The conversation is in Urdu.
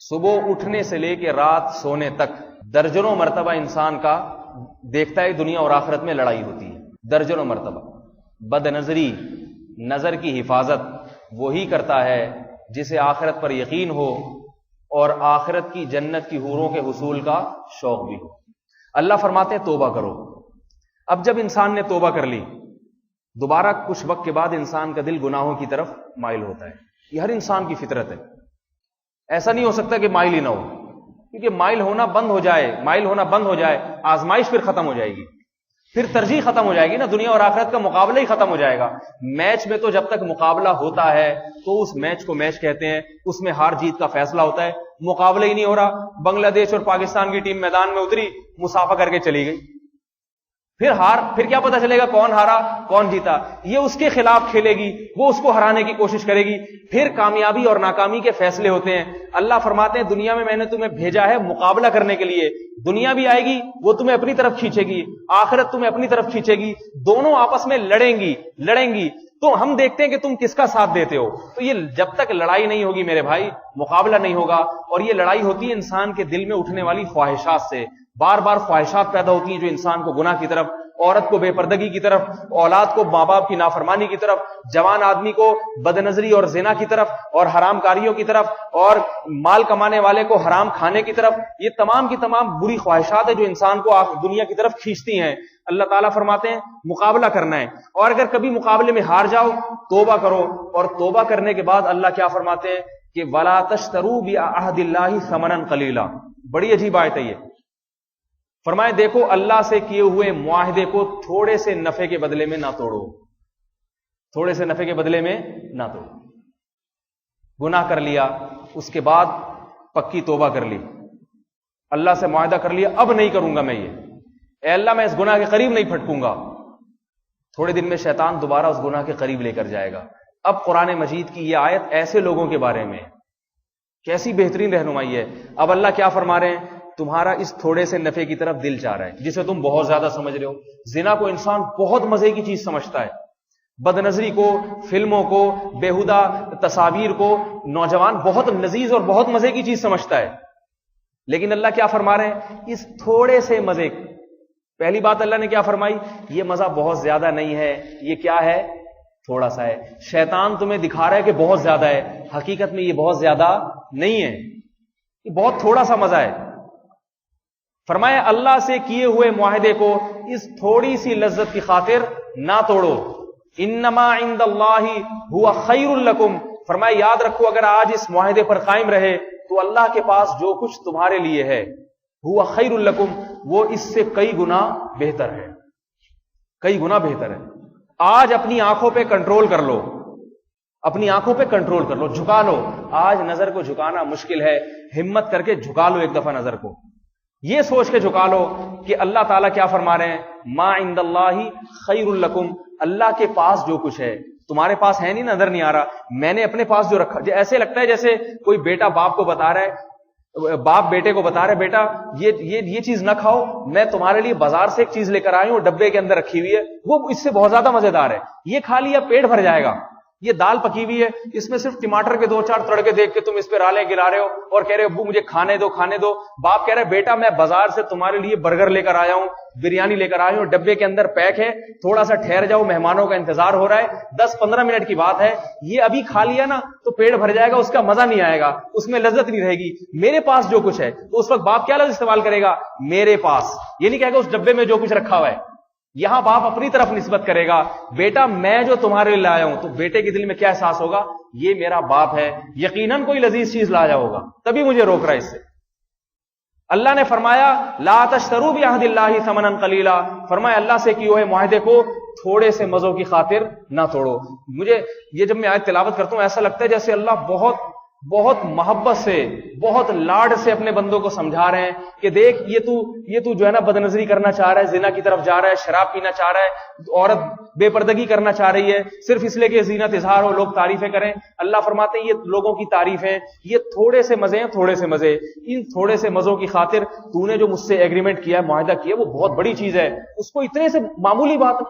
صبح اٹھنے سے لے کے رات سونے تک درجنوں مرتبہ انسان کا دیکھتا ہے دنیا اور آخرت میں لڑائی ہوتی ہے، درجنوں مرتبہ۔ بد نظری، نظر کی حفاظت وہی کرتا ہے جسے آخرت پر یقین ہو اور آخرت کی جنت کی حوروں کے حصول کا شوق بھی ہو۔ اللہ فرماتے ہیں توبہ کرو۔ اب جب انسان نے توبہ کر لی، دوبارہ کچھ وقت کے بعد انسان کا دل گناہوں کی طرف مائل ہوتا ہے۔ یہ ہر انسان کی فطرت ہے، ایسا نہیں ہو سکتا کہ مائل ہی نہ ہو، کیونکہ مائل ہونا بند ہو جائے آزمائش پھر ختم ہو جائے گی، پھر ترجیح ختم ہو جائے گی نا، دنیا اور آخرت کا مقابلہ ہی ختم ہو جائے گا۔ میچ میں تو جب تک مقابلہ ہوتا ہے تو اس میچ کو میچ کہتے ہیں، اس میں ہار جیت کا فیصلہ ہوتا ہے۔ مقابلہ ہی نہیں ہو رہا، بنگلہ دیش اور پاکستان کی ٹیم میدان میں اتری، مسافہ کر کے چلی گئی، پھر کیا پتا چلے گا کون ہارا کون جیتا؟ یہ اس کے خلاف کھیلے گی، وہ اس کو ہرانے کی کوشش کرے گی، پھر کامیابی اور ناکامی کے فیصلے ہوتے ہیں۔ اللہ فرماتے ہیں دنیا میں نے تمہیں بھیجا ہے مقابلہ کرنے کے لیے، دنیا بھی آئے گی وہ تمہیں اپنی طرف کھینچے گی، آخرت تمہیں اپنی طرف کھینچے گی، دونوں آپس میں لڑیں گی تو ہم دیکھتے ہیں کہ تم کس کا ساتھ دیتے ہو۔ تو یہ جب تک لڑائی نہیں ہوگی میرے بھائی، مقابلہ نہیں ہوگا، اور یہ لڑائی ہوتی ہے انسان کے دل میں اٹھنے والی خواہشات سے۔ بار بار خواہشات پیدا ہوتی ہیں جو انسان کو گناہ کی طرف، عورت کو بے پردگی کی طرف، اولاد کو ماں باپ کی نافرمانی کی طرف، جوان آدمی کو بد نظری اور زنا کی طرف اور حرام کاریوں کی طرف، اور مال کمانے والے کو حرام کھانے کی طرف۔ یہ تمام کی تمام بری خواہشات ہیں جو انسان کو دنیا کی طرف کھینچتی ہیں۔ اللہ تعالیٰ فرماتے ہیں مقابلہ کرنا ہے، اور اگر کبھی مقابلے میں ہار جاؤ توبہ کرو، اور توبہ کرنے کے بعد اللہ کیا فرماتے ہیں کہ وَلَا تَشْتَرُوا بِعَهْدِ اللَّهِ ثَمَنًا قَلِيلًا۔ بڑی عجیب آیت ہے یہ۔ فرمائے دیکھو اللہ سے کیے ہوئے معاہدے کو تھوڑے سے نفع کے بدلے میں نہ توڑو، تھوڑے سے نفع کے بدلے میں نہ توڑو۔ گناہ کر لیا، اس کے بعد پکی توبہ کر لی، اللہ سے معاہدہ کر لیا اب نہیں کروں گا میں یہ، اے اللہ میں اس گناہ کے قریب نہیں پھٹکوں گا، تھوڑے دن میں شیطان دوبارہ اس گناہ کے قریب لے کر جائے گا۔ اب قرآن مجید کی یہ آیت ایسے لوگوں کے بارے میں کیسی بہترین رہنمائی ہے۔ اب اللہ کیا فرما رہے ہیں؟ تمہارا اس تھوڑے سے نفع کی طرف دل چاہ رہا ہے جسے تم بہت زیادہ سمجھ رہے ہو۔ زنا کو انسان بہت مزے کی چیز سمجھتا ہے، بد نظری کو، فلموں کو، بیہودہ تصاویر کو نوجوان بہت لذیذ اور بہت مزے کی چیز سمجھتا ہے، لیکن اللہ کیا فرما رہے ہیں؟ اس تھوڑے سے مزے، پہلی بات اللہ نے کیا فرمائی؟ یہ مزہ بہت زیادہ نہیں ہے، یہ کیا ہے؟ تھوڑا سا ہے۔ شیطان تمہیں دکھا رہا ہے کہ بہت زیادہ ہے، حقیقت میں یہ بہت زیادہ نہیں ہے، یہ بہت تھوڑا سا مزہ ہے۔ فرمایا اللہ سے کیے ہوئے معاہدے کو اس تھوڑی سی لذت کی خاطر نہ توڑو۔ انما عند اللہ هو خیر لکم، فرمایا یاد رکھو اگر آج اس معاہدے پر قائم رہے تو اللہ کے پاس جو کچھ تمہارے لیے ہے هو خیر لکم، وہ اس سے کئی گنا بہتر ہے، کئی گنا بہتر ہے۔ آج اپنی آنکھوں پہ کنٹرول کر لو، اپنی آنکھوں پہ کنٹرول کر لو، جھکا لو۔ آج نظر کو جھکانا مشکل ہے، ہمت کر کے جھکا لو ایک دفعہ نظر کو، یہ سوچ کے جھکا لو کہ اللہ تعالیٰ کیا فرما رہے ہیں؟ ما عند اللہ خیر لکم، اللہ کے پاس جو کچھ ہے تمہارے پاس ہے نہیں، نظر نہیں آ رہا، میں نے اپنے پاس جو رکھا۔ ایسے لگتا ہے جیسے کوئی بیٹا باپ کو بتا رہا ہے، باپ بیٹے کو بتا رہا ہے بیٹا یہ چیز نہ کھاؤ، میں تمہارے لیے بازار سے ایک چیز لے کر آئی ہوں، ڈبے کے اندر رکھی ہوئی ہے، وہ اس سے بہت زیادہ مزیدار ہے، یہ کھا لیا پیٹ بھر جائے گا۔ یہ دال پکی ہوئی ہے، اس میں صرف ٹماٹر کے 2-4 تڑکے دیکھ کے تم اس پہ رالے گرا رہے ہو اور کہہ رہے ہو ابو مجھے کھانے دو۔ باپ کہہ رہے بیٹا میں بازار سے تمہارے لیے برگر لے کر آیا ہوں، بریانی لے کر آیا ہوں، ڈبے کے اندر پیک ہے، تھوڑا سا ٹھہر جاؤ، مہمانوں کا انتظار ہو رہا ہے، 10-15 منٹ کی بات ہے، یہ ابھی کھا لیا نا تو پیٹ بھر جائے گا، اس کا مزہ نہیں آئے گا، اس میں لذت نہیں رہے گی۔ میرے پاس جو کچھ ہے، تو اس وقت باپ کیا لفظ استعمال کرے گا؟ میرے پاس، یہ نہیں کہے گا اس ڈبے میں جو کچھ رکھا ہوا ہے، یہاں باپ اپنی طرف نسبت کرے گا، بیٹا میں جو تمہارے لیے لایا ہوں، تو بیٹے کے دل میں کیا احساس ہوگا؟ یہ میرا باپ ہے، یقیناً کوئی لذیذ چیز لایا ہوگا، تبھی مجھے روک رہا ہے اس سے۔ اللہ نے فرمایا لا تشتروا بعہد اللہ ثمنا قلیلا، فرمایا اللہ سے کیے ہوئے معاہدے کو تھوڑے سے مزوں کی خاطر نہ توڑو۔ مجھے یہ جب میں آیت تلاوت کرتا ہوں ایسا لگتا ہے جیسے اللہ بہت محبت سے، بہت لاڈ سے اپنے بندوں کو سمجھا رہے ہیں کہ دیکھ یہ تو جو ہے نا بد نظری کرنا چاہ رہا ہے، زنا کی طرف جا رہا ہے، شراب پینا چاہ رہا ہے، عورت بے پردگی کرنا چاہ رہی ہے، صرف اس لیے کہ زینت اظہار ہو، لوگ تعریفیں کریں۔ اللہ فرماتے ہیں یہ لوگوں کی تعریفیں، یہ تھوڑے سے مزے ہیں، تھوڑے سے مزے، ان تھوڑے سے مزوں کی خاطر تو نے جو مجھ سے ایگریمنٹ کیا ہے، معاہدہ کیا ہے، وہ بہت بڑی چیز ہے، اس کو اتنے سے معمولی بات